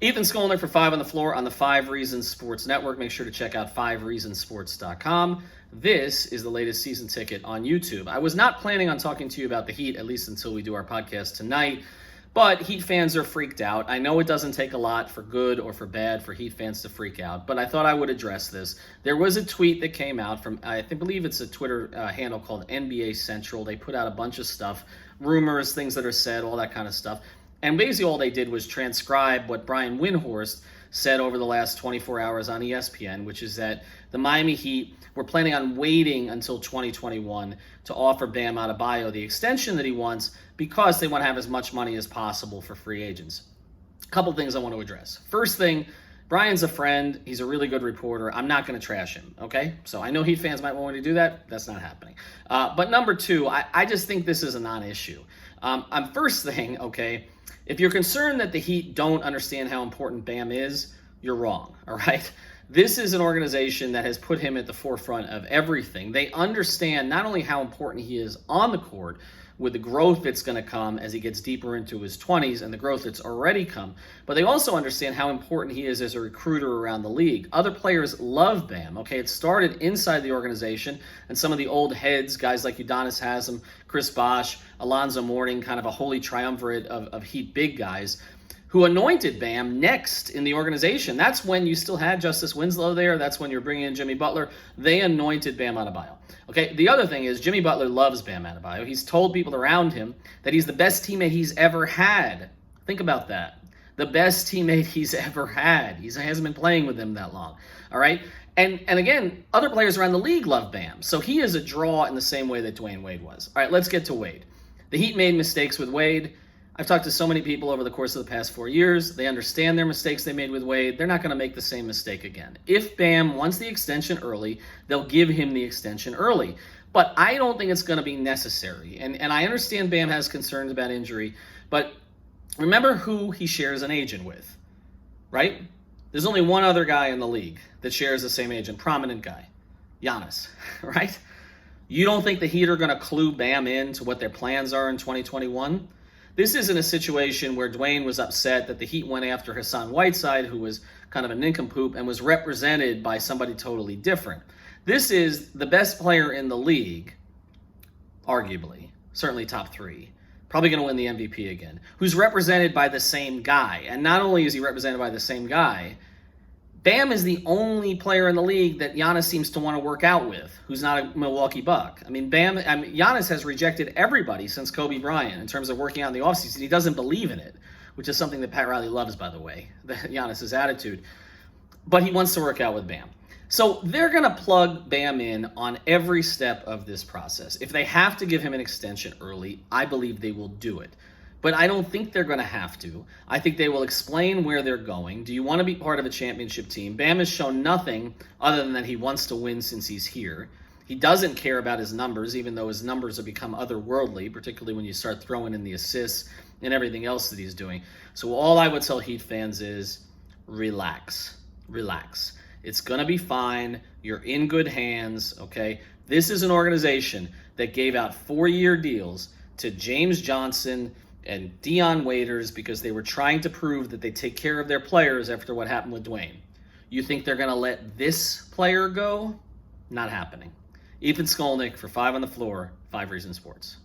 Ethan Skolnick for 5 on the Floor on the 5 Reasons Sports Network. Make sure to check out 5reasonsports.com. This is the latest season ticket on YouTube. I was not planning on talking to you about the Heat, at least until we do our podcast tonight, but Heat fans are freaked out. I know it doesn't take a lot for good or for bad for Heat fans to freak out, but I thought I would address this. There was a tweet that came out from, I believe it's a Twitter handle called NBA Central. They put out a bunch of stuff, rumors, things that are said, all that kind of stuff. And basically all they did was transcribe what Brian Windhorst said over the last 24 hours on ESPN, which is that the Miami Heat were planning on waiting until 2021 to offer Bam Adebayo the extension that he wants because they want to have as much money as possible for free agents. A couple things I want to address. First thing, Brian's a friend. He's a really good reporter. I'm not going to trash him, okay? So I know Heat fans might want me to do that. That's not happening. But number two, I just think this is a non-issue. First thing, okay, if you're concerned that the Heat don't understand how important Bam is, you're wrong, all right? This is an organization that has put him at the forefront of everything. They understand not only how important he is on the court with the growth that's going to come as he gets deeper into his 20s and the growth that's already come, but they also understand how important he is as a recruiter around the league. Other players love Bam, okay? It started inside the organization, and some of the old heads, guys like Giannis has him, Chris Bosh, Alonzo Mourning, kind of a holy triumvirate of Heat big guys, who anointed Bam next in the organization. That's when you still had Justice Winslow there. That's when you're bringing in Jimmy Butler. They anointed Bam Adebayo. Okay, the other thing is Jimmy Butler loves Bam Adebayo. He's told people around him that he's the best teammate he's ever had. Think about that. The best teammate he's ever had. He hasn't been playing with him that long. All right? And again, other players around the league love Bam. So he is a draw in the same way that Dwayne Wade was. All right, let's get to Wade. The Heat made mistakes with Wade. I've talked to so many people over the course of the past 4 years. They understand their mistakes they made with Wade. They're not going to make the same mistake again. If Bam wants the extension early, they'll give him the extension early. But I don't think it's going to be necessary. And I understand Bam has concerns about injury, but remember who he shares an agent with, right? There's only one other guy in the league that shares the same agent, prominent guy, Giannis, right? You don't think the Heat are going to clue Bam in to what their plans are in 2021? This isn't a situation where Dwayne was upset that the Heat went after Hassan Whiteside, who was kind of a nincompoop and was represented by somebody totally different. This is the best player in the league, arguably, certainly top 3, probably going to win the MVP again, who's represented by the same guy. And not only is he represented by the same guy, Bam is the only player in the league that Giannis seems to want to work out with, who's not a Milwaukee Buck. Giannis has rejected everybody since Kobe Bryant in terms of working out in the offseason. He doesn't believe in it, which is something that Pat Riley loves, by the way, Giannis's attitude. But he wants to work out with Bam. So they're going to plug Bam in on every step of this process. If they have to give him an extension early, I believe they will do it. But I don't think they're going to have to. I think they will explain where they're going. Do you want to be part of a championship team? Bam has shown nothing other than that he wants to win since he's here. He doesn't care about his numbers, even though his numbers have become otherworldly, particularly when you start throwing in the assists and everything else that he's doing. So all I would tell Heat fans is relax. Relax. It's going to be fine. You're in good hands, okay? This is an organization that gave out 4-year deals to James Johnson and Dion Waiters because they were trying to prove that they take care of their players after what happened with Dwayne. You think they're going to let this player go? Not happening. Ethan Skolnick for 5 on the Floor, 5 Reasons Sports.